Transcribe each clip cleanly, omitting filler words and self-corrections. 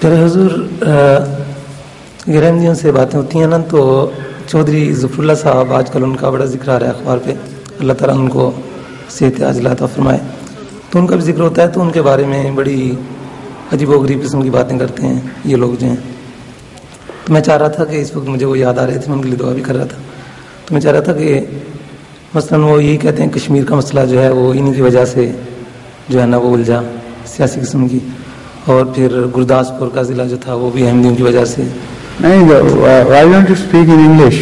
मेरे हुजूर गिरहमदियों से बातें होती हैं ना, तो चौधरी ज़फ़रुल्लाह साहब आजकल उनका बड़ा जिक्र आ रहा है अखबार पे, अल्लाह ताला उनको सेहत आजिला अता फरमाए, तो उनका भी जिक्र होता है, तो उनके बारे में बड़ी अजीब व गरीब किस्म की बातें करते हैं ये लोग जो हैं। तो मैं चाह रहा था कि इस वक्त मुझे वो याद आ रहे थे, मैं उनके लिए दुआ भी कर रहा था। तो मैं चाह रहा था कि मसलन वो यही कहते हैं कश्मीर का मसला जो है वो इन्हीं की वजह से जो है ना वो उलझा, सियासी किस्म की, और फिर गुरदासपुर का ज़िला जो था वो भी अहमदियों की वजह से। नहीं, why don't you speak in English?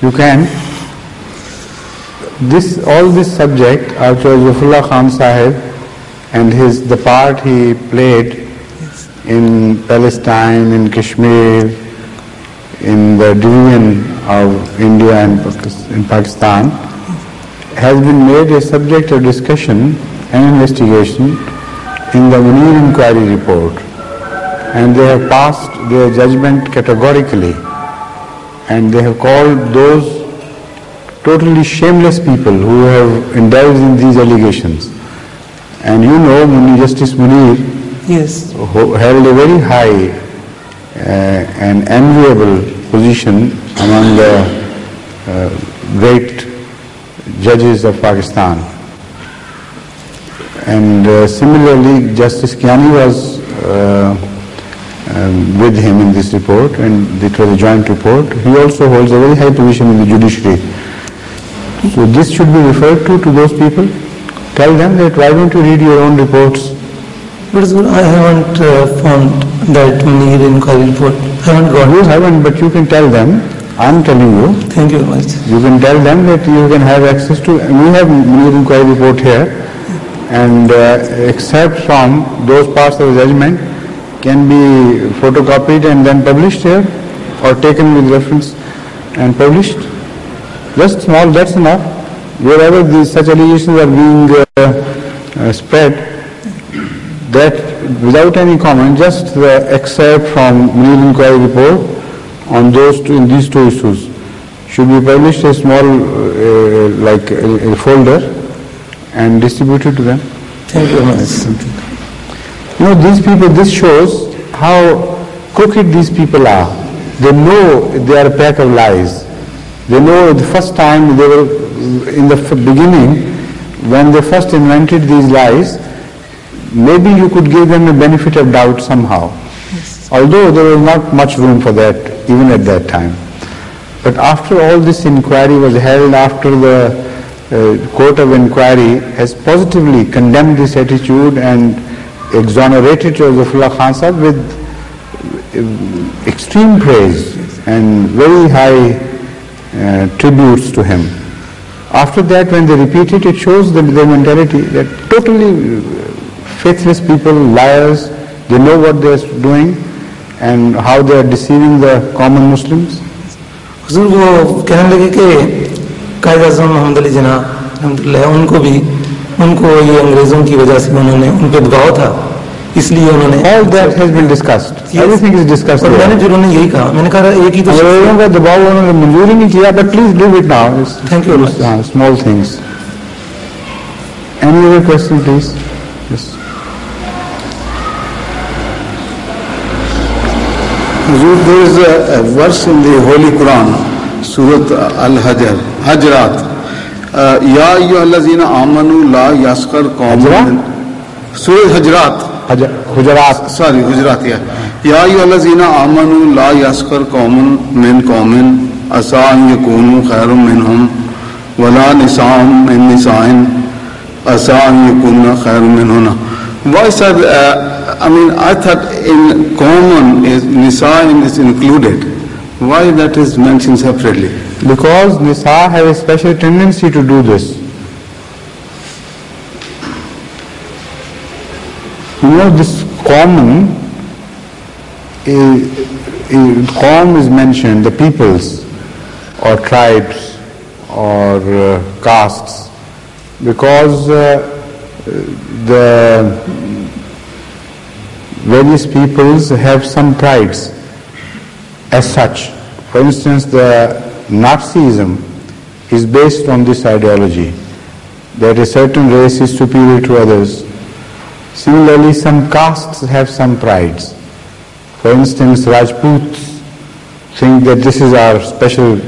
You can. All this subject, Archbishop Zafrullah Khan Sahib and the part he played in Palestine, in Kashmir, in the division of India and in Pakistan, has been made a subject of discussion and investigation in the Munir inquiry report, and they have passed their judgment categorically, and they have called those totally shameless people who have indulged in these allegations. And you know, Justice Munir yes, held a very high and enviable position among the great judges of Pakistan. And similarly, Justice Kiani was with him in this report, and it was a joint report. He also holds a very high position in the judiciary. So this should be referred to those people. Tell them that why don't you read your own reports? But I haven't found that Munir inquiry report. I haven't got it. You haven't, but you can tell them. I'm telling you. Thank you very much. You can tell them that you can have access to. We have Munir inquiry report here, and except from those parts of the judgment can be photocopied and then published here, or taken with reference and published. Just small, that's enough. Wherever such allegations are being spread, that without any comment, just the excerpt from Munir inquiry report on these two issues should be published a small, like a folder, and distributed to them. Thank you very much. You know, these people, this shows how crooked these people are. They know they are a pack of lies. They know the first time they were, in the beginning, when they first invented these lies, maybe you could give them a benefit of doubt somehow. Yes. Although there was not much room for that, even at that time. But after all this inquiry was held, after the court of inquiry has positively condemned this attitude and exonerated Zafrullah Khan Sahib with extreme praise and very high tributes to him. After that, when they repeat it, it shows their mentality, that totally faithless people, liars, they know what they are doing and how they are deceiving the common Muslims. हुजूर वो कहने लगे कि कायद आज़म मोहम्मद अली जिन्ना रहमतुल्लाह उनको ये अंग्रेज़ों की वजह से उन्होंने उन पे दबाव था, इसलिए उन्होंने All that has been discussed. Yes. Everything is discussed. और मैंने जो उन्होंने यही कहा, मैंने कहा एक ही तो अंग्रेज़ों का दबाव उन्होंने मंजूर ही नहीं किया, but please leave it now. Thank you very much. Small things. Any other question, please? Yes. There is a verse in the Holy Quran, Surah Al-Hajrat. Ya ayyuhallazina amanu la yaskar qawmun. Surah Hujarat. Sorry, Hujarat. Ya ayyuhallazina amanu la yaskar qawmun min qawmin asa an yakunu khairum minhum wala nisa'un min nisa'in asa an yakunna khairum minhunna. Why sir? I thought in common Nisa'in is included. Why that is mentioned separately? Because Nisa have a special tendency to do this. You know, this common, Qawm is mentioned, the peoples or tribes or castes, because the various peoples have some prides as such. For instance, the Nazism is based on this ideology, that a certain race is superior to others. Similarly, some castes have some prides. For instance, Rajputs think that this is our special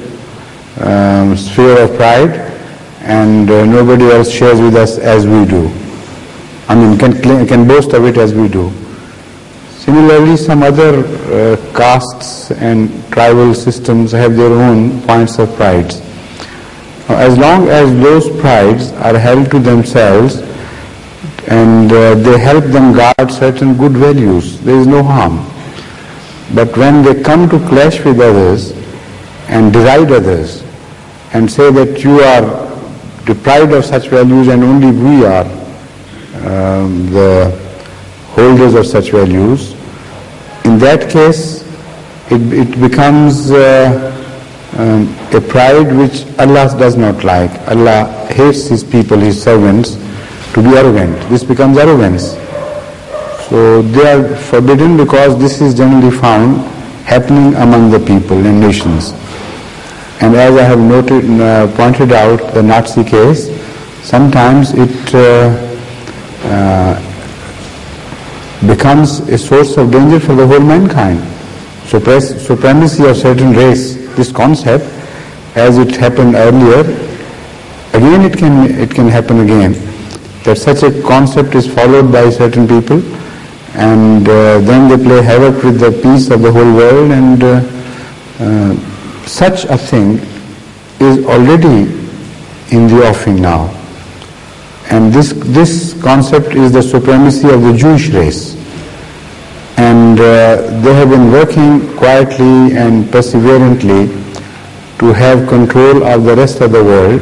sphere of pride, and nobody else shares with us as we do. I mean, can boast of it as we do. Similarly, some other castes and tribal systems have their own points of pride. As long as those prides are held to themselves and they help them guard certain good values, there is no harm. But when they come to clash with others and deride others and say that you are deprived of such values and only we are the holders of such values, in that case it becomes a pride which Allah does not like. Allah hates His people, His servants, to be arrogant. This becomes arrogance. So they are forbidden because this is generally found happening among the people and nations. And as I have pointed out, the Nazi case, sometimes it becomes a source of danger for the whole mankind. Supremacy of certain race, this concept, as it happened earlier, again it can happen again. That such a concept is followed by certain people, and then they play havoc with the peace of the whole world, and such a thing is already in the offing now. And this concept is the supremacy of the Jewish race. And they have been working quietly and perseverantly to have control of the rest of the world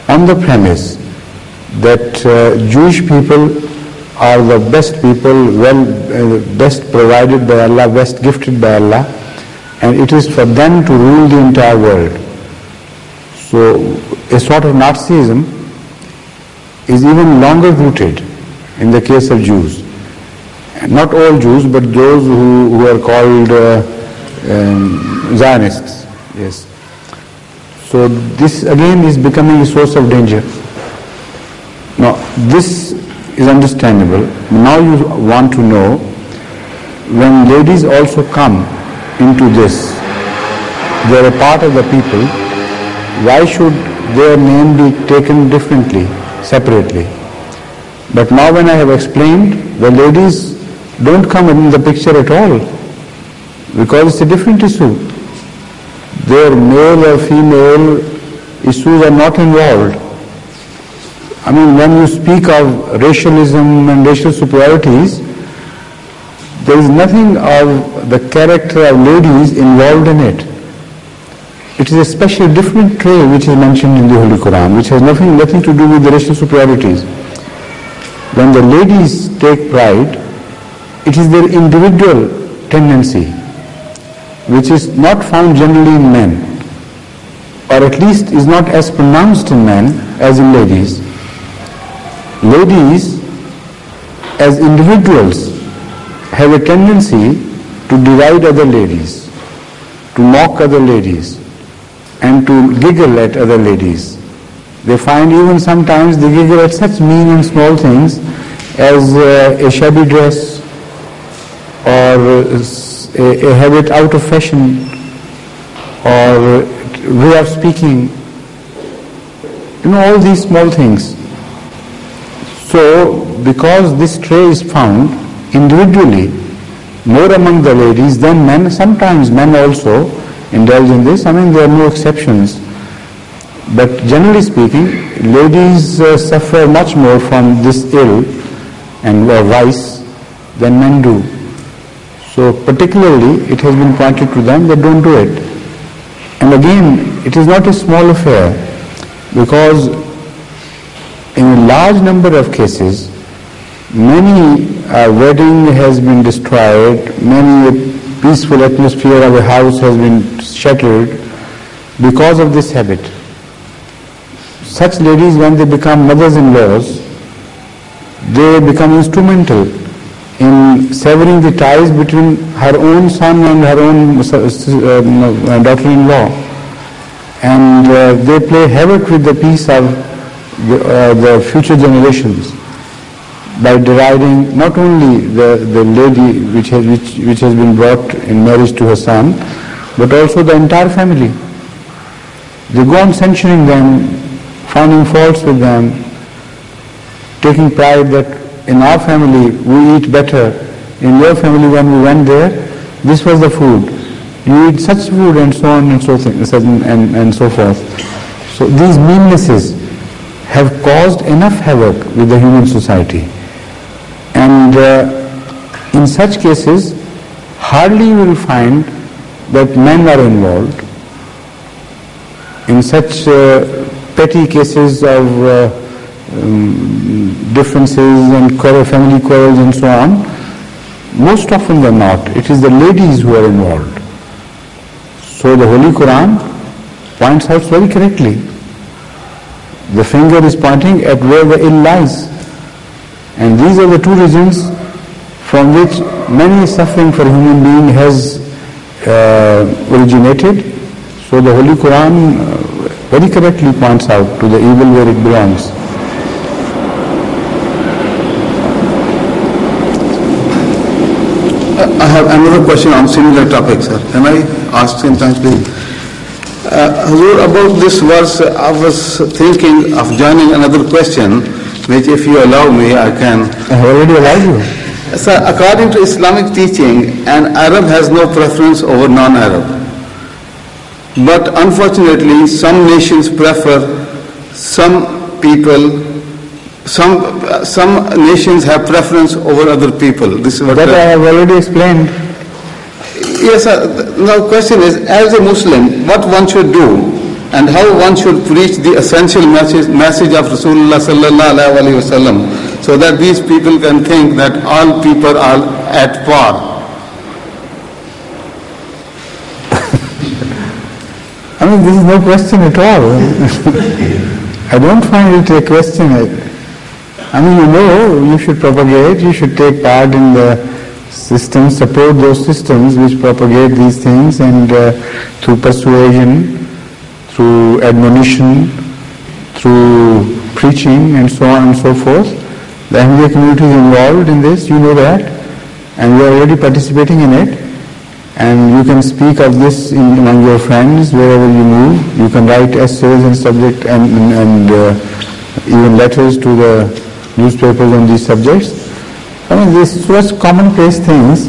on the premise that Jewish people are the best people, best provided by Allah, best gifted by Allah, and it is for them to rule the entire world. So a sort of Nazism is even longer rooted in the case of Jews. Not all Jews, but those who are called Zionists. Yes. So this again is becoming a source of danger. Now this is understandable. Now you want to know, when ladies also come into this, they are a part of the people, why should their name be taken differently, separately? But now when I have explained, the ladies don't come in the picture at all, because it's a different issue. Their male or female issues are not involved. I mean, when you speak of racialism and racial superiorities, there is nothing of the character of ladies involved in it. It is a special different trait which is mentioned in the Holy Quran, which has nothing to do with the racial superiorities. When the ladies take pride, it is their individual tendency, which is not found generally in men, or at least is not as pronounced in men as in ladies. Ladies, as individuals, have a tendency to deride other ladies, to mock other ladies, and to giggle at other ladies. They find even sometimes they giggle at such mean and small things as a shabby dress, or a habit out of fashion, or way of speaking, all these small things. So, because this trait is found individually, more among the ladies than men, sometimes men also indulge in this. I mean, there are no exceptions. But generally speaking, ladies suffer much more from this ill and vice than men do. So particularly it has been pointed to them that don't do it. And again, it is not a small affair, because in a large number of cases, many wedding has been destroyed, many peaceful atmosphere of a house has been shattered because of this habit. Such ladies, when they become mothers-in-laws, they become instrumental in severing the ties between her own son and her own daughter-in-law, and they play havoc with the peace of the future generations. by deriding not only the lady which has been brought in marriage to her son, but also the entire family. They go on censuring them, finding faults with them, taking pride that in our family we eat better, in your family when we went there, this was the food. You eat such food and so on and so forth. So these meannesses have caused enough havoc with the human society. And in such cases, hardly you will find that men are involved. In such petty cases of differences and family quarrels and so on, most often than not, it is the ladies who are involved. So the Holy Quran points out very correctly. The finger is pointing at where the ill lies. And these are the two reasons from which many suffering for a human being has originated. So the Holy Quran very correctly points out to the evil where it belongs. I have another question on similar topic, sir. Can I ask sometimes, please? Hazur, about this verse, I was thinking of joining another question, which if you allow me, I can. I have already allowed you. Sir, according to Islamic teaching, an Arab has no preference over non-Arab. But unfortunately, some nations prefer some people. Some nations have preference over other people. This is what that I have already explained. Yes, sir. Now, question is, as a Muslim, what one should do, and how one should preach the essential message of Rasulullah sallallahu alaihi wasallam, so that these people can think that all people are at par. I mean, this is no question at all. I don't find it a question. I mean, you should propagate, you should take part in the systems, support those systems which propagate these things, and through persuasion, through admonition, through preaching and so on and so forth. The Ahmadiyya community is involved in this, you know that, and you are already participating in it. And you can speak of this among your friends wherever you move. You can write essays and subject and even letters to the newspapers on these subjects. I mean, these such commonplace things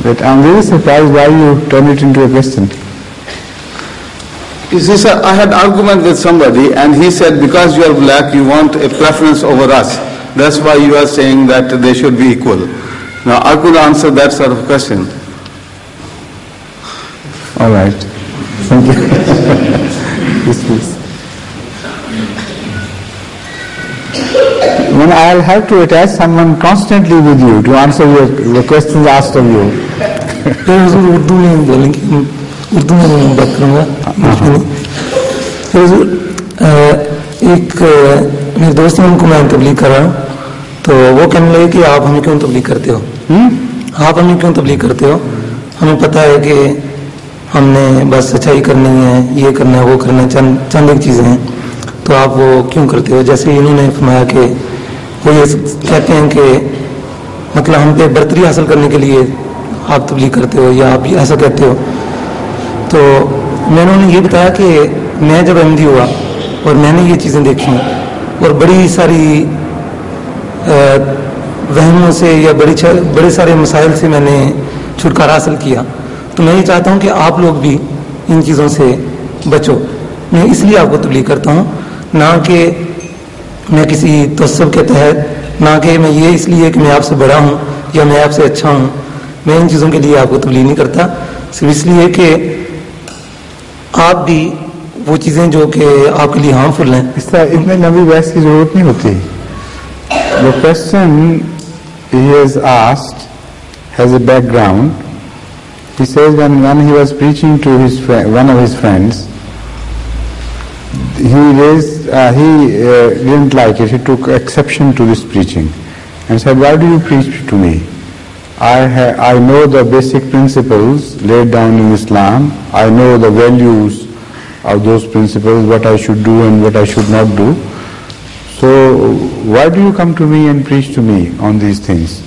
that I'm really surprised why you turn it into a question. You see, sir, I had argument with somebody, and he said, because you are black, you want a preference over us. That's why you are saying that they should be equal. Now, I could answer that sort of question. All right. Thank you. Yes, please. When I'll have to attach someone constantly with you to answer your questions asked of you. Urdu में बोलेंगे, उर्दू में बात करूँगा। एक मेरे दोस्त हैं, उनको मैं तबलीग कर रहा हूँ, तो वो कहने लगे कि आप हमें क्यों तबलीग करते हो? आप हमें क्यों तबलीग करते हो? हमें पता है कि हमने बस सच्चाई करनी है, ये करना है, वो करना है, चंद एक चीज़ें हैं, तो आप वो क्यों करते हो? जैसे इन्होंने फरमाया कि वो ये कहते हैं कि मतलब हम पे बर्तरी हासिल करने के लिए आप तबलीग करते हो, या आप ऐसा कहते हो। तो मैंने उन्हें ये बताया कि मैं जब अहमदी हुआ और मैंने ये चीज़ें देखी और बड़ी सारी वहमों से या बड़े सारे मसाइल से मैंने छुटकारा हासिल किया, तो मैं ये चाहता हूँ कि आप लोग भी इन चीज़ों से बचो। मैं इसलिए आपको तबलीग करता हूँ, ना कि मैं किसी तसव्वुफ के तहत, ना कि मैं ये इसलिए कि मैं आपसे बड़ा हूँ या मैं आपसे अच्छा हूँ। मैं इन चीज़ों के लिए आपको तबलीग नहीं करता, सिर्फ इसलिए कि आप भी वो चीज़ें जो कि आपके लिए हार्मफुल हैं। इस तरह इतने लंबी बहस की जरूरत नहीं होती। The question he has asked has a background. He says when he was preaching to one of his friends, he didn't like it. He took exception to this preaching and said, "Why do you preach to me? I know the basic principles laid down in Islam. I know the values of those principles, what I should do and what I should not do. So why do you come to me and preach to me on these things?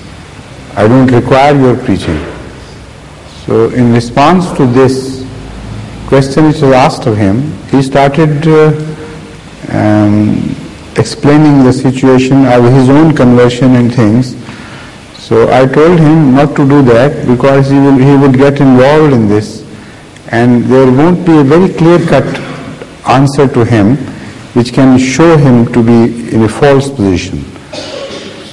I don't require your preaching. So in response to this question which was asked of him, he started explaining the situation of his own conversion and things. So I told him not to do that, because he would get involved in this, and there won't be a very clear-cut answer to him which can show him to be in a false position.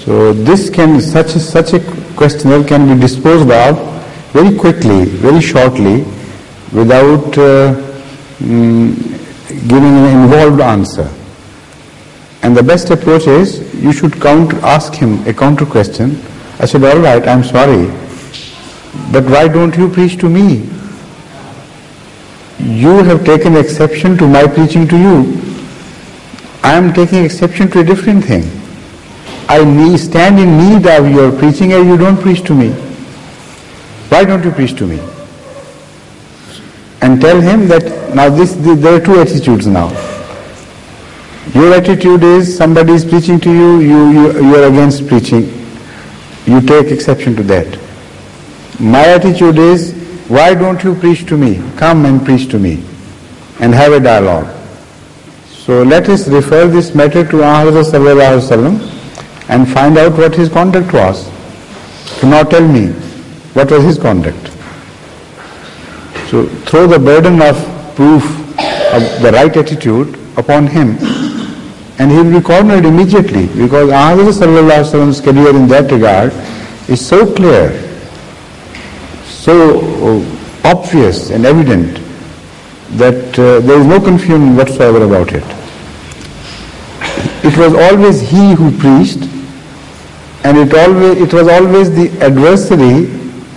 So this can, such a questioner can be disposed of very quickly, very shortly, without giving an involved answer. And the best approach is, you should ask him a counter question. I said, all right, I'm sorry, but why don't you preach to me? You have taken exception to my preaching to you. I am taking exception to a different thing. I stand in need of your preaching, and you don't preach to me. Why don't you preach to me? And tell him that now there are two attitudes now. Your attitude is, somebody is preaching to you, you are against preaching. You take exception to that. My attitude is, why don't you preach to me? Come and preach to me and have a dialogue. So let us refer this matter to Ahmad sallallahu alaihi wasallam and find out what his conduct was. Do not tell me what was his conduct. So throw the burden of proof of the right attitude upon him, and he will be cornered immediately, because Ahmad sallallahu alaihi wasallam's career in that regard is so clear, so obvious and evident, that there is no confusion whatsoever about it. It was always he who preached, and it was always the adversary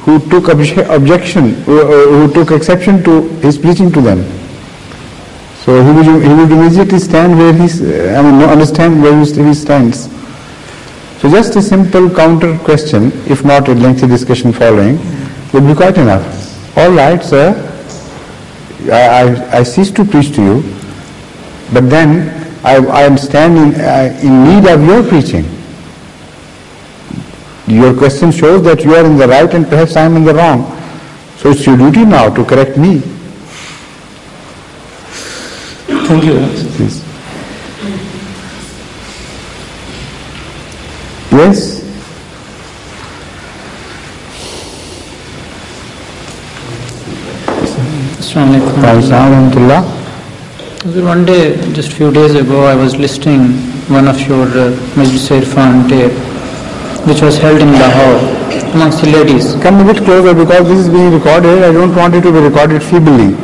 who took who took exception to his preaching to them. So he would immediately stand where understand where he stands. So just a simple counter question, if not a lengthy discussion following, would be quite enough. All right, sir, I cease to preach to you, but then I am standing in need of your preaching. Your question shows that you are in the right and perhaps I am in the wrong. So it's your duty now to correct me. Thank you. Please. Yes? Assalamualaikum. One day, just a few days ago, I was listening one of your Majlis Irfan tape, which was held in Lahore amongst the ladies. Come a bit closer, because this is being recorded. I don't want it to be recorded feebly.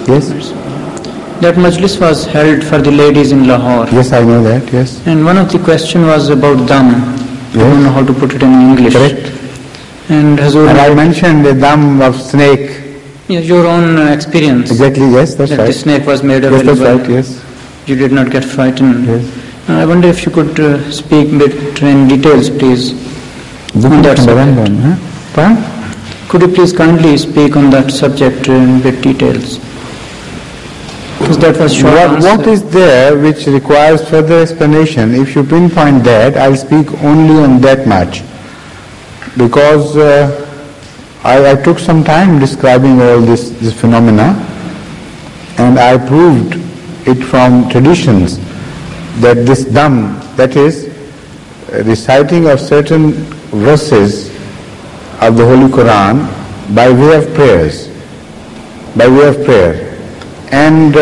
Yes? That Majlis was held for the ladies in Lahore. Yes, I know that, yes. And one of the questions was about dam. Yes. I don't know how to put it in English. Correct. And I mentioned the dam of snake. Yes, your own experience. Exactly, yes, that's that right. The snake was made available. Yes, that's right, yes. You did not get frightened. Yes. I wonder if you could speak a bit in details, please. On that subject. Could you please kindly speak on that subject in bit details? Because that was short. What is there which requires further explanation? If you pinpoint that, I'll speak only on that much. Because I took some time describing all this phenomena, and I proved it from traditions that this dam, that is, reciting of certain verses of the Holy Quran by way of prayers, and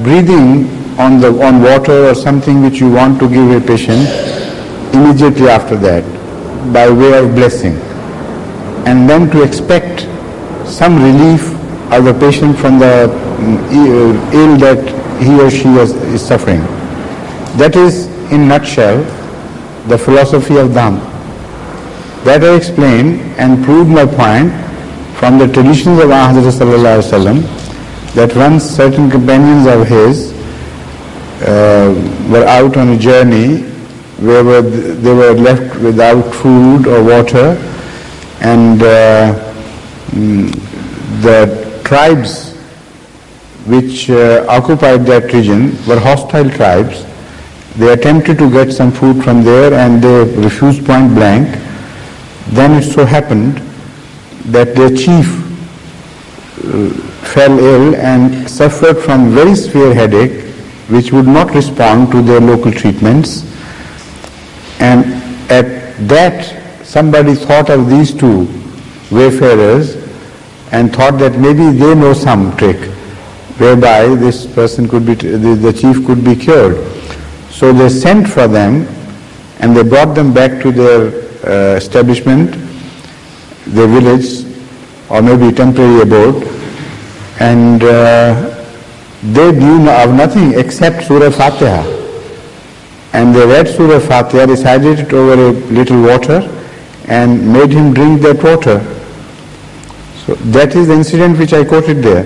breathing on water or something which you want to give a patient immediately after that, by way of blessing, and then to expect some relief of the patient from the ill that he or she is suffering. That is, in nutshell, the philosophy of Dham. That I explained and proved my point from the traditions of Ahmad sallallahu alaihi wasallam, that once certain companions of his were out on a journey where they were left without food or water, and the tribes which occupied that region were hostile tribes, they attempted to get some food from there and they refused point blank. Then it so happened that their chief fell ill and suffered from very severe headache, which would not respond to their local treatments. And at that, somebody thought of these two wayfarers and thought that maybe they know some trick whereby this person could be, the chief could be cured. So they sent for them and they brought them back to their establishment, their village, or maybe temporary abode, and they knew of nothing except Surah Fatiha. And they read Surah Fatiha, recited it over a little water, and made him drink that water. So that is the incident which I quoted there.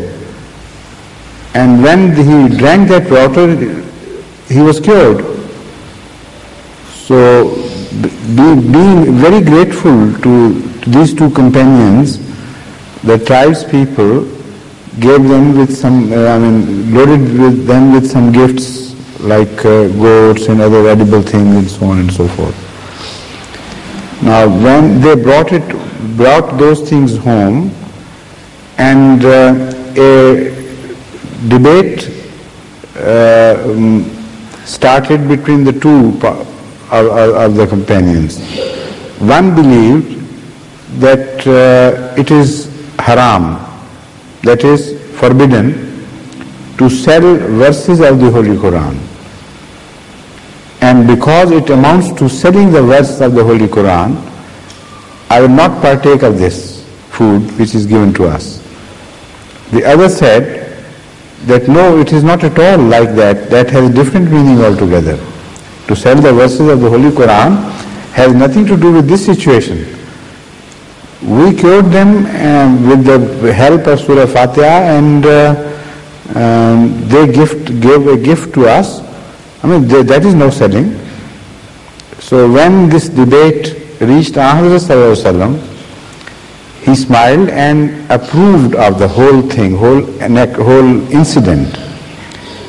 And when he drank that water, he was cured. So being very grateful to these two companions, the tribe's people gave them with some, loaded with them with some gifts like goats and other edible things and so on and so forth. Now when they brought those things home, and a debate started between the two of the companions. One believed that it is haram, that is forbidden, to sell verses of the Holy Quran. And because it amounts to selling the verse of the Holy Quran, I will not partake of this food which is given to us. The other said that no, it is not at all like that. That has a different meaning altogether. To sell the verses of the Holy Quran has nothing to do with this situation. We cured them with the help of Surah Fatiha, and they gave a gift to us. That is no selling. So when this debate reached Ahmad Sallallahu Alaihi Wasallam, he smiled and approved of the whole thing, whole incident,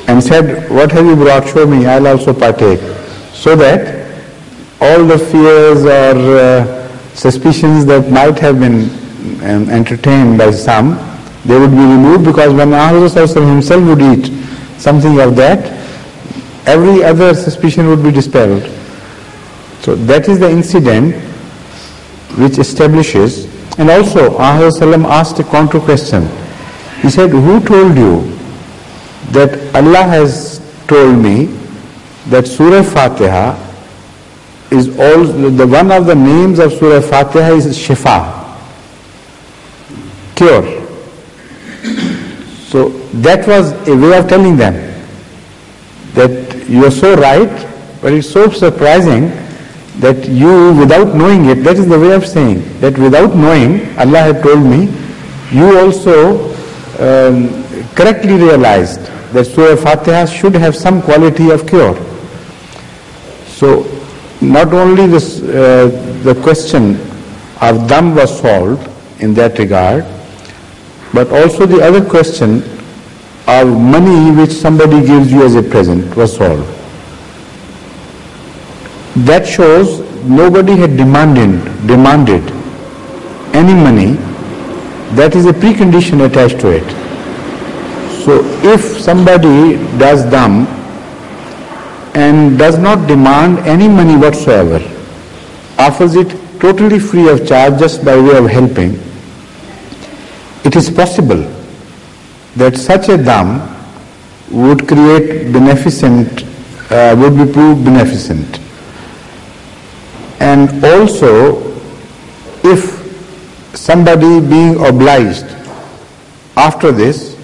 and said, "What have you brought? Show me, I'll also partake." So that all the fears or suspicions that might have been entertained by some, they would be removed, because when Ahmad himself would eat something of that, every other suspicion would be dispelled. So that is the incident which establishes. And also Ahmad asked a counter question. He said, "Who told you that Allah has told me that Surah Fatiha is all, the one of the names of Surah Fatiha is Shifa, cure." So that was a way of telling them that you are so right, but it's so surprising that you, without knowing it, that is the way of saying, that without knowing, Allah had told me, you also correctly realized that Surah Fatiha should have some quality of cure. So not only this, the question of dam was solved in that regard, but also the other question of money which somebody gives you as a present was solved. That shows nobody had demanded any money. That is a precondition attached to it. So if somebody does dam and does not demand any money whatsoever, offers it totally free of charge just by way of helping, it is possible that such a dam would create beneficent, would be proved beneficent. And also, if somebody being obliged after this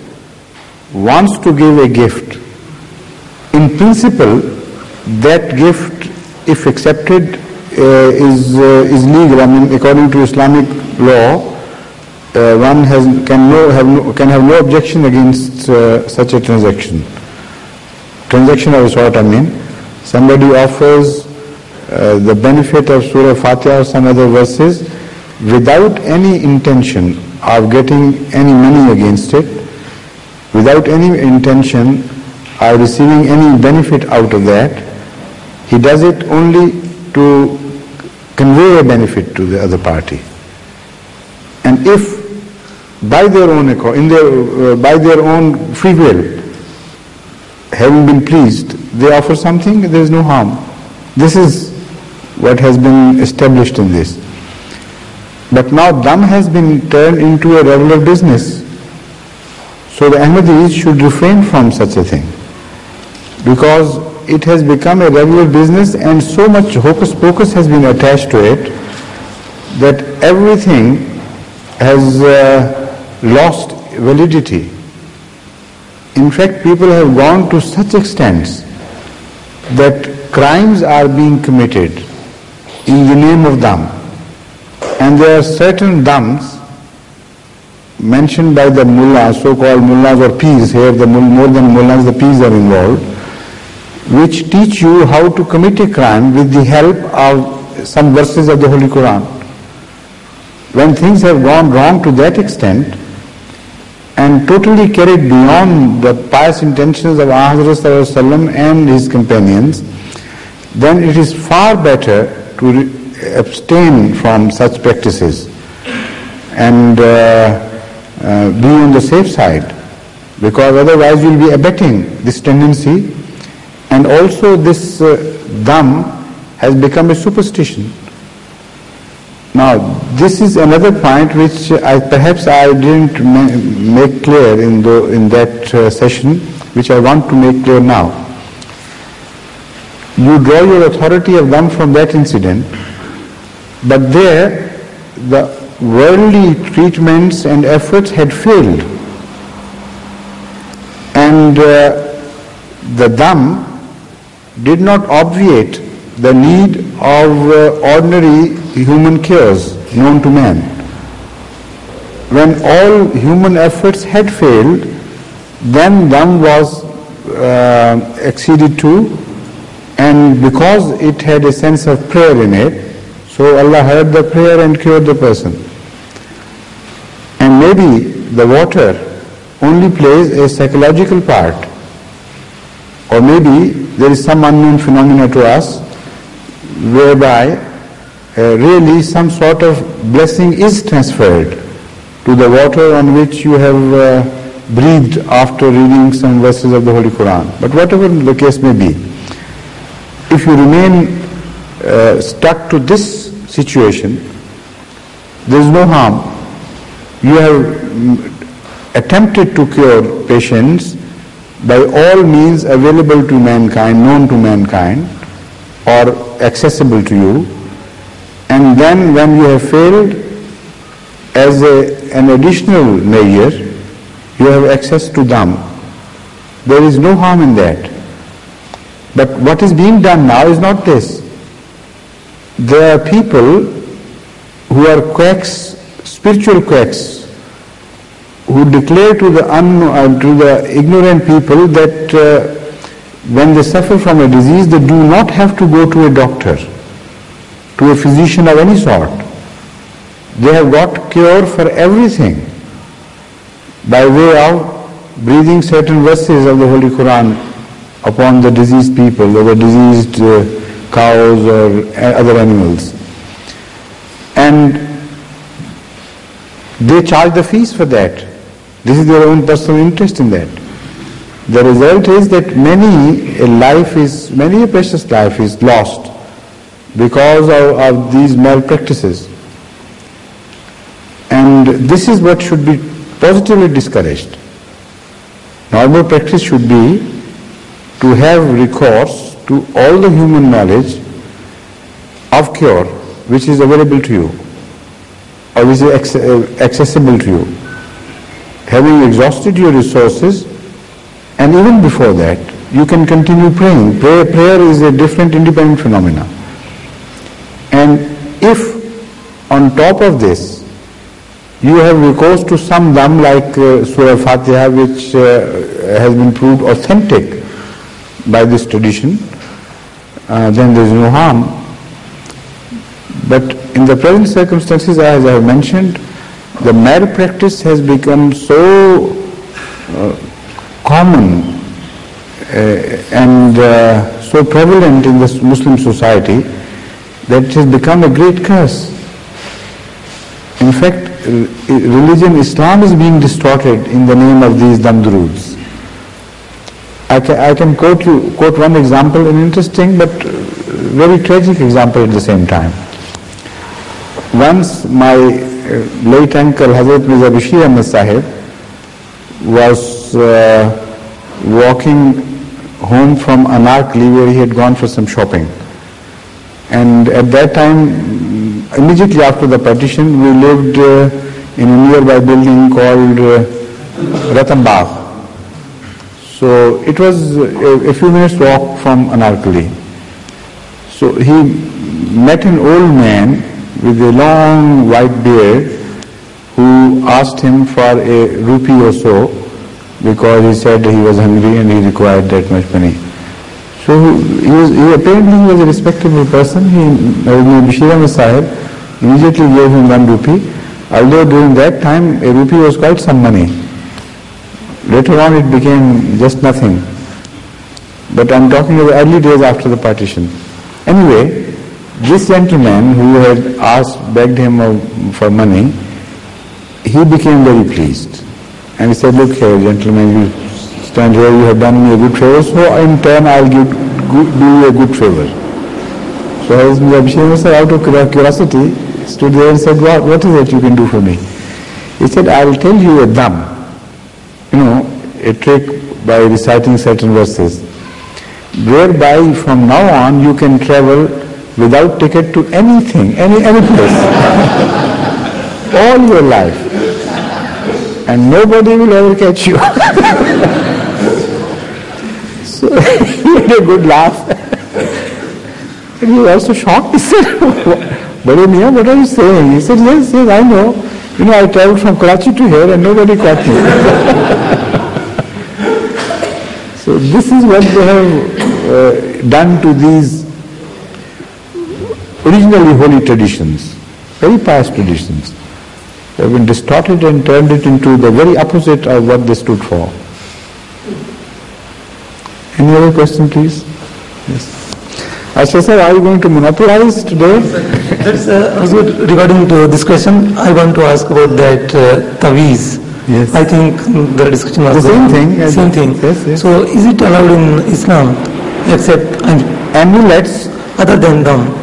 wants to give a gift, in principle that gift, if accepted, is legal. According to Islamic law, one can have no objection against such a transaction. Transaction of a sort, somebody offers the benefit of Surah Fatiha or some other verses without any intention of getting any money against it, without any intention of receiving any benefit out of that, He does it only to convey a benefit to the other party. And if by their own by their own free will, having been pleased, they offer something, there is no harm. This is what has been established in this. But now dam has been turned into a regular business. So the Ahmadis should refrain from such a thing, because it has become a regular business and so much hocus pocus has been attached to it that everything has lost validity. In fact, people have gone to such extents that crimes are being committed in the name of dam. And there are certain dams mentioned by the mullahs, so-called mullahs or peers here, more than mullahs, the peers are involved, which teach you how to commit a crime with the help of some verses of the Holy Quran. When things have gone wrong to that extent and totally carried beyond the pious intentions of Hazrat ﷺ and his companions, then it is far better to abstain from such practices and be on the safe side, because otherwise you will be abetting this tendency. And also this dam has become a superstition. Now this is another point which perhaps I didn't make clear in that session, which I want to make clear now. You draw your authority of dam from that incident, but there the worldly treatments and efforts had failed, and the dam did not obviate the need of ordinary human cures known to man. When all human efforts had failed, then dam was acceded to, and because it had a sense of prayer in it, so Allah heard the prayer and cured the person. And maybe the water only plays a psychological part, or maybe there is some unknown phenomena to us whereby really some sort of blessing is transferred to the water on which you have breathed after reading some verses of the Holy Quran. But whatever the case may be, if you remain stuck to this situation, there is no harm. You have attempted to cure patients by all means available to mankind, known to mankind, or accessible to you, and then when you have failed, as an additional measure, you have access to dam. There is no harm in that. But what is being done now is not this. There are people who are quacks, spiritual quacks, who declare to the ignorant people that when they suffer from a disease, they do not have to go to a doctor, to a physician of any sort. They have got cure for everything by way of breathing certain verses of the Holy Quran upon the diseased people, or the diseased cows or other animals. And they charge the fees for that. This is their own personal interest in that. The result is that many a precious life is lost because of these malpractices. And this is what should be positively discouraged. Normal practice should be to have recourse to all the human knowledge of cure which is available to you, or which is accessible to you. Having exhausted your resources, and even before that, you can continue praying. Prayer is a different independent phenomena. And if on top of this, you have recourse to some dam like Surah Fatiha, which has been proved authentic by this tradition, then there is no harm. But in the present circumstances, as I have mentioned, the malpractice has become so common and so prevalent in this Muslim society that it has become a great curse. In fact, religion, Islam is being distorted in the name of these damduruds. I can quote one example, an interesting but very tragic example at the same time. Once my late uncle Hazrat Mirza Bashir Ahmad Sahib was walking home from Anarkali, where he had gone for some shopping. And at that time, immediately after the partition, we lived in a nearby building called Ratan Bagh. So it was a few minutes walk from Anarkali. So he met an old man with a long white beard who asked him for a rupee or so, because he said he was hungry and he required that much money. So he apparently was a respectable person. Bashir Ahmad Sahib immediately gave him 1 rupee, although during that time a rupee was quite some money. Later on it became just nothing. But I'm talking of the early days after the partition. Anyway, this gentleman who had begged him for money, he became very pleased. And he said, look here, gentlemen, you stand here, you have done me a good favor, so in turn I'll do you a good favor. So Hazrat Abhishek, out of curiosity, stood there and said, what is it you can do for me? He said, I will tell you a dam, a trick by reciting certain verses, whereby from now on you can travel without ticket to anything, any place, all your life. And nobody will ever catch you. So he had a good laugh. And he was also shocked. He said, Bade Miyan, what are you saying? He said, yes, I know. I traveled from Karachi to here and nobody caught me. So this is what they have done to these originally holy traditions, very pious traditions. They have been distorted and turned it into the very opposite of what they stood for. Any other question, please? Yes. Asha sir, are you going to monopolize today? That's also regarding to this question. I want to ask about that taweez. Yes. I think the discussion was the same thing. Same thing. Yes. So is it allowed in Islam, except amulets other than them?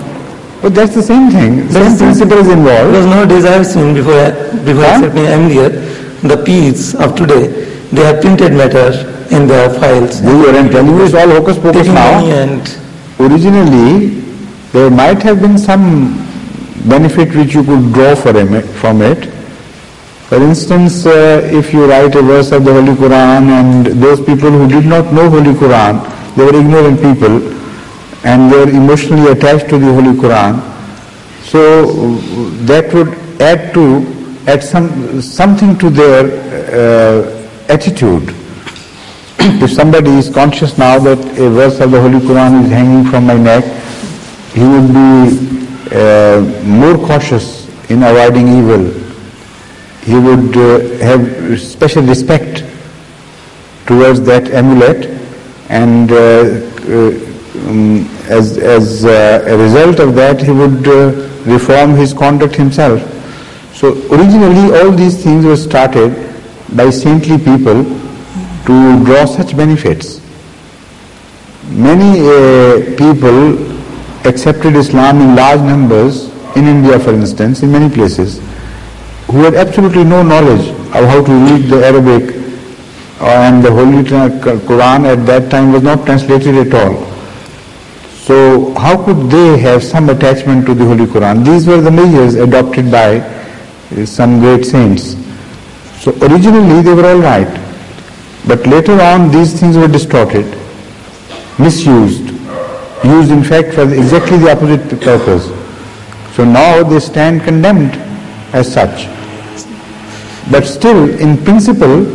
But that's the same thing. Same principle is involved. Because nowadays I have seen before accepting earlier, the peas of today, they have printed matter in their files. You are telling you it's all hocus pocus now. And originally, there might have been some benefit which you could draw from it. For instance, if you write a verse of the Holy Quran and those people who did not know Holy Quran, they were ignorant people, and they are emotionally attached to the Holy Quran, so that would add something to their attitude. If somebody is conscious now that a verse of the Holy Quran is hanging from my neck, he would be more cautious in avoiding evil. He would have special respect towards that amulet, and as a result of that, he would reform his conduct himself. So originally all these things were started by saintly people to draw such benefits. Many people accepted Islam in large numbers, in India for instance, in many places, who had absolutely no knowledge of how to read the Arabic, and the Holy Quran at that time was not translated at all. So how could they have some attachment to the Holy Quran? These were the measures adopted by some great saints. So originally they were all right, but later on these things were distorted, misused, used in fact for exactly the opposite purpose. So now they stand condemned as such. But still, in principle,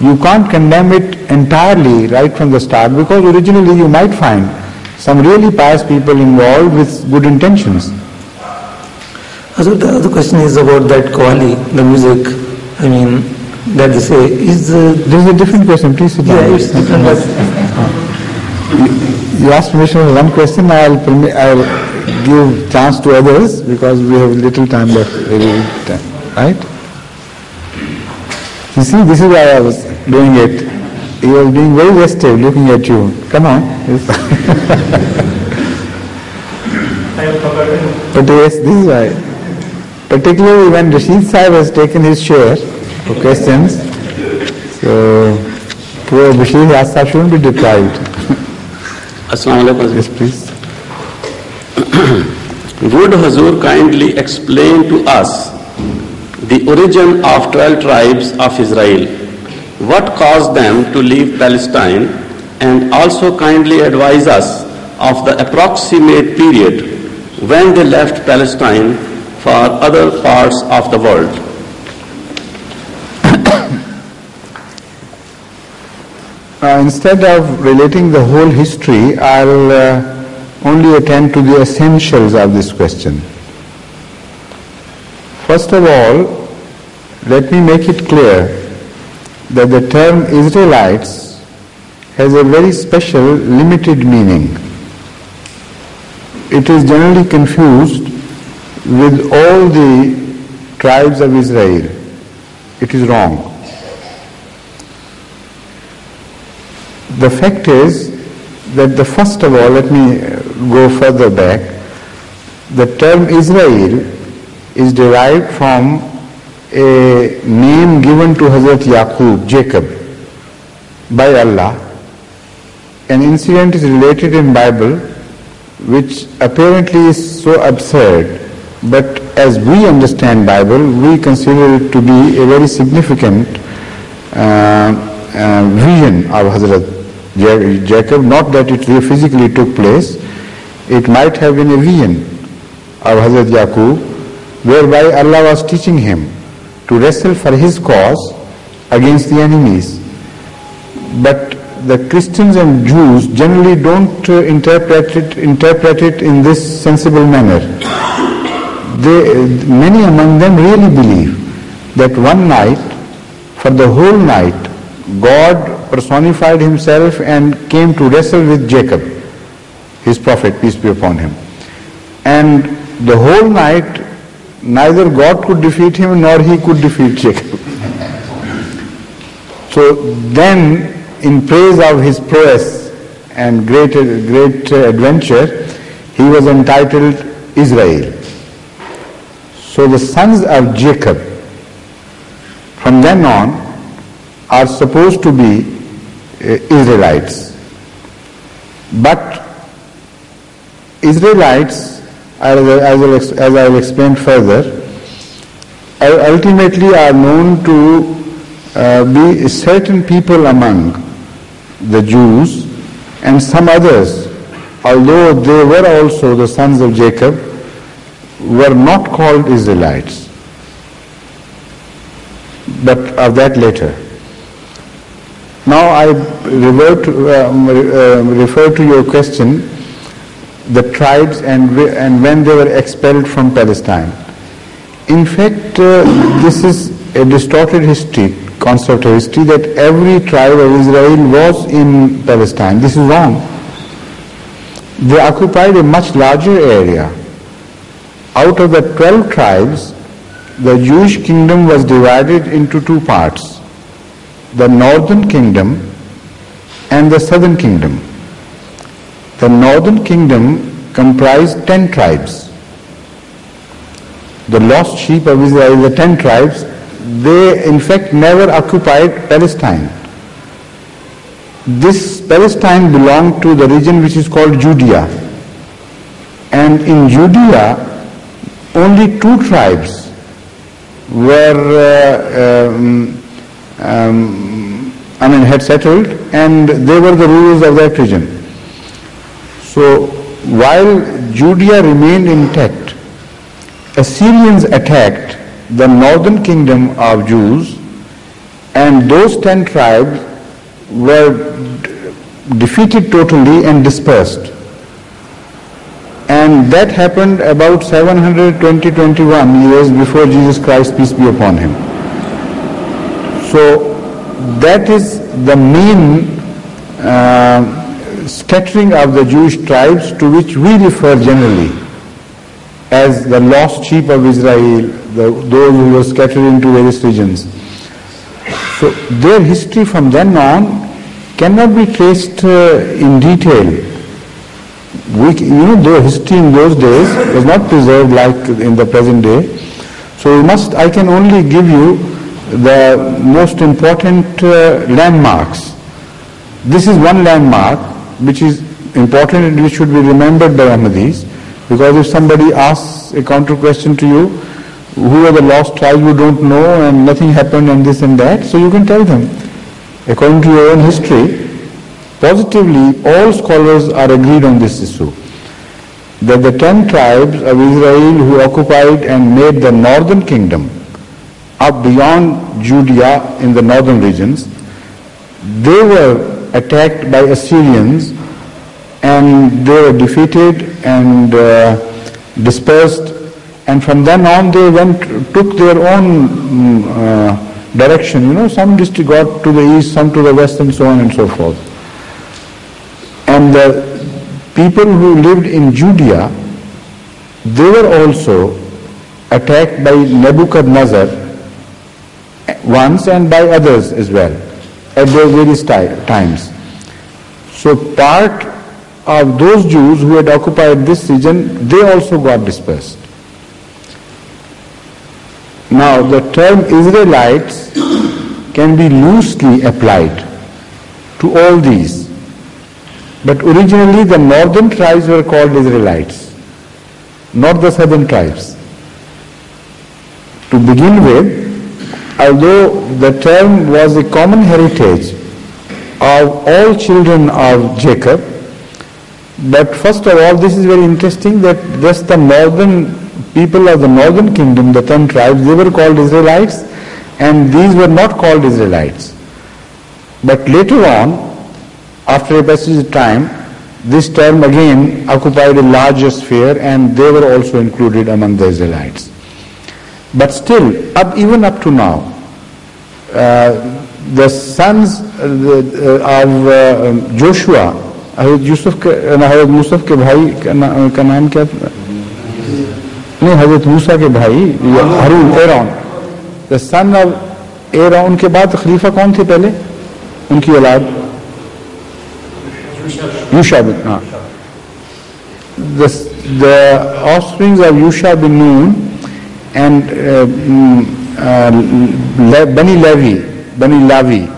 you can't condemn it entirely right from the start, because originally you might find some really pious people involved with good intentions. So the other question is about that qawwali, the music. I mean, that they say is. This is a different question. Please sit down. Yeah, it's different. You asked permission for one question. I'll give chance to others because we have little time left. Right? You see, this is why I was doing it. He was being very restive, looking at you. Come on. But yes, this is why. Particularly when Rashid Sahib has taken his share for questions, so poor Rashid Sahib shouldn't be deprived. Assalamu alaikum. Yes, please. Would Hazur kindly explain to us the origin of 12 tribes of Israel? What caused them to leave Palestine? And also kindly advise us of the approximate period when they left Palestine for other parts of the world. Instead of relating the whole history, I'll only attend to the essentials of this question. First of all, let me make it clear that the term Israelites has a very special, limited meaning. It is generally confused with all the tribes of Israel. It is wrong. The fact is that first of all, let me go further back. The term Israel is derived from a name given to Hazrat Yaqub, Jacob, by Allah. An incident is related in Bible which apparently is so absurd, but as we understand Bible, we consider it to be a very significant vision of Hazrat Jacob. Not that it physically took place, it might have been a vision of Hazrat Yaqub, whereby Allah was teaching him to wrestle for his cause against the enemies. But the Christians and Jews generally don't interpret it in this sensible manner. Many among them really believe that one night, for the whole night, God personified himself and came to wrestle with Jacob, his prophet, peace be upon him. And the whole night, neither God could defeat him nor he could defeat Jacob. So then, in praise of his prowess and great adventure, he was entitled Israel. So the sons of Jacob, from then on, are supposed to be Israelites. But Israelites, as I will explain further, ultimately are known to be certain people among the Jews and some others, although they were also the sons of Jacob, were not called Israelites. But of that later. Now I refer to your question, the tribes and when they were expelled from Palestine. In fact, this is a distorted history, concept of history, that every tribe of Israel was in Palestine. This is wrong. They occupied a much larger area. Out of the 12 tribes, the Jewish kingdom was divided into two parts, the northern kingdom and the southern kingdom. The northern kingdom comprised 10 tribes. The lost sheep of Israel, the 10 tribes, they in fact never occupied Palestine. This Palestine belonged to the region which is called Judea. And in Judea, only 2 tribes had settled, and they were the rulers of that region. So while Judea remained intact, Assyrians attacked the northern kingdom of Jews, and those 10 tribes were defeated totally and dispersed. And that happened about 721 years before Jesus Christ, peace be upon him. So that is the main scattering of the Jewish tribes to which we refer generally as the lost sheep of Israel, those who were scattered into various regions. So their history from then on cannot be traced in detail. Their history in those days was not preserved like in the present day. So I can only give you the most important landmarks. This is one landmark which is important and which should be remembered by Ahmadis, because if somebody asks a counter question to you, who are the lost tribes you don't know and nothing happened and this and that, so you can tell them. According to your own history, positively all scholars are agreed on this issue, that the 10 tribes of Israel who occupied and made the northern kingdom up beyond Judea in the northern regions, they were attacked by Assyrians and they were defeated and dispersed, and from then on they took their own direction. Some district got to the east, some to the west, and so on and so forth. And the people who lived in Judea, they were also attacked by Nebuchadnezzar once and by others as well at their various times. So part of those Jews who had occupied this region, they also got dispersed. Now the term Israelites can be loosely applied to all these, but originally the northern tribes were called Israelites, not the southern tribes. To begin with, although the term was a common heritage of all children of Jacob, but first of all, this is very interesting that just the northern people of the northern kingdom, the 10 tribes, they were called Israelites, and these were not called Israelites. But later on, after a passage of time, this term again occupied a larger sphere and they were also included among the Israelites. But still, even up to now, the sons of Joshua, Hazrat Yusuf के भाई का नाम क्या था? नहीं, हजरत मूसा के भाई हारून, Aaron, the son of Aaron के बाद खलीफा कौन थे पहले उनकी औलाद? Yusha bin Nun. The offsprings of Yusha bin Nun and Bani Lavi,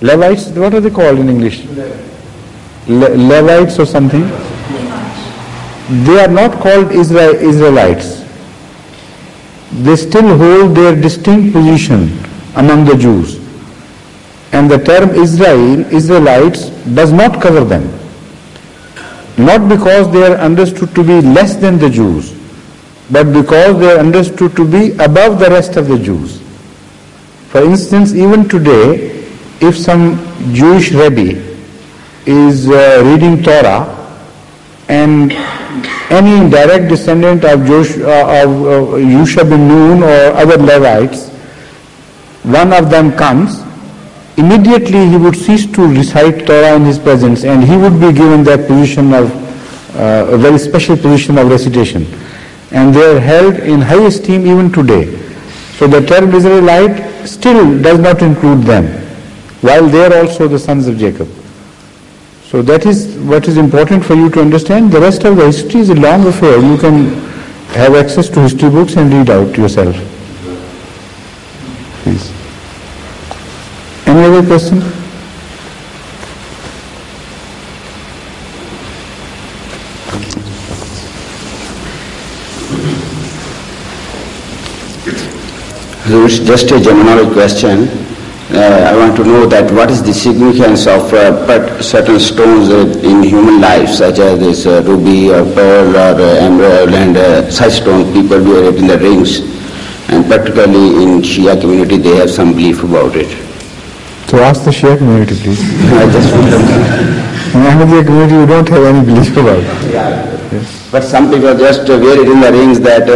Levites, what are they called in English? Levites or something? They are not called Israelites. They still hold their distinct position among the Jews. And the term Israelites does not cover them. Not because they are understood to be less than the Jews, but because they are understood to be above the rest of the Jews. For instance, even today, if some Jewish Rebbe is reading Torah and any direct descendant of Yusha bin Nun or other Levites, one of them comes, immediately he would cease to recite Torah in his presence and he would be given that position of a very special position of recitation. And they are held in high esteem even today. So the term Israelite still does not include them, while they are also the sons of Jacob. So that is what is important for you to understand. The rest of the history is a long affair. You can have access to history books and read out yourself. Please. Any other question? Just a general question. I want to know that what is the significance of certain stones in human life, such as this ruby or pearl or emerald and such stones people wear it in the rings, and particularly in Shia community they have some belief about it. So ask the Shia community, please. I just want to in Ahmadiyya community you don't have any belief about it. Yeah. Yes. But some people just wear it in the rings that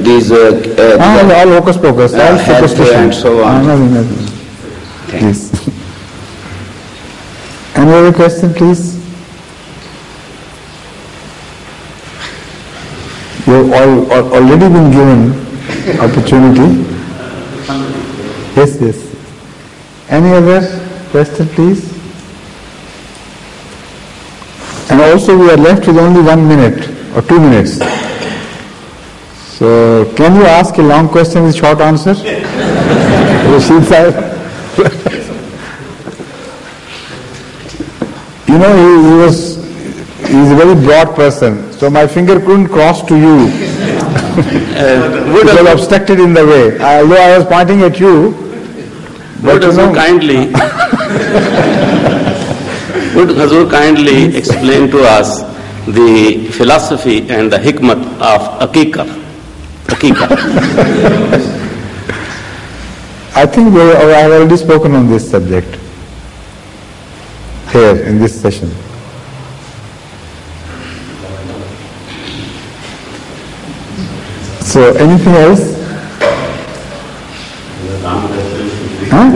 these all hocus pocus, all superstition and so on. Please. Any other question, please? You've already been given opportunity. Yes, yes. Any other question, please? And also we are left with only 1 minute or 2 minutes. So can you ask a long question with short answer? Rashid Sahib. You know, he's a very broad person, so my finger couldn't cross to you. It was obstructed in the way. Although I was pointing at you, but would Hazur kindly explain to us the philosophy and the hikmat of Aqiqah? I think I have already spoken on this subject here in this session. So anything else? Huh?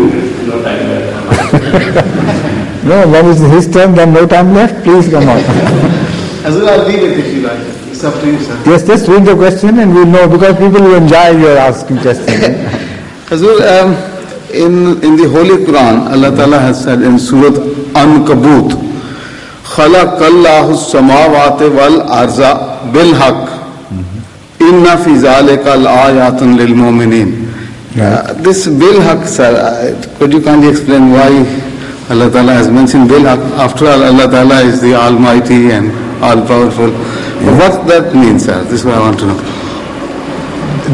No, when is his turn, then no time left. Please come on. Hazur, I'll read it if you like. It's up to you, sir. Yes, just read the question and we'll know, because people will enjoy your asking questions. Hazur, in the Holy Quran, Allah Ta'ala has said in Surah An-Kabut, خَلَقَ اللَّهُ السَّمَاوَاتِ وَالْأَرْضَ بِالْحَقِّ إِنَّ فِي ذَلِكَ لَآيَاتٍ لِلْمُؤْمِنِينَ. This Bilhaq, sir, could you kindly explain why Allah Ta'ala has mentioned Bilhaq? After all, Allah Ta'ala is the Almighty and All-Powerful. What that means, sir? This is what I want to know.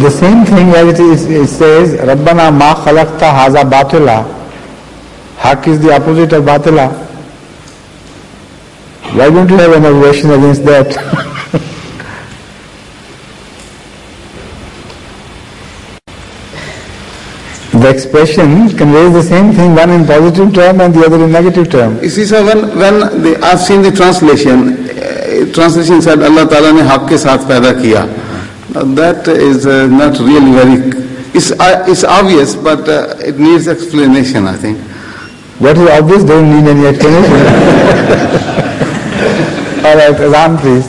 The same thing as it says, Rabbana ma khalaqta haza batila. Haq is the opposite of batila. Why don't you have an objection against that? The expression conveys the same thing, one in positive term and the other in negative term. You see, sir, when I've seen the translation said Allah Ta'ala ne haq ke saath paida kiya. That is not really very, it's obvious, but it needs explanation, I think. What is obvious doesn't need any explanation. All right, Azan please.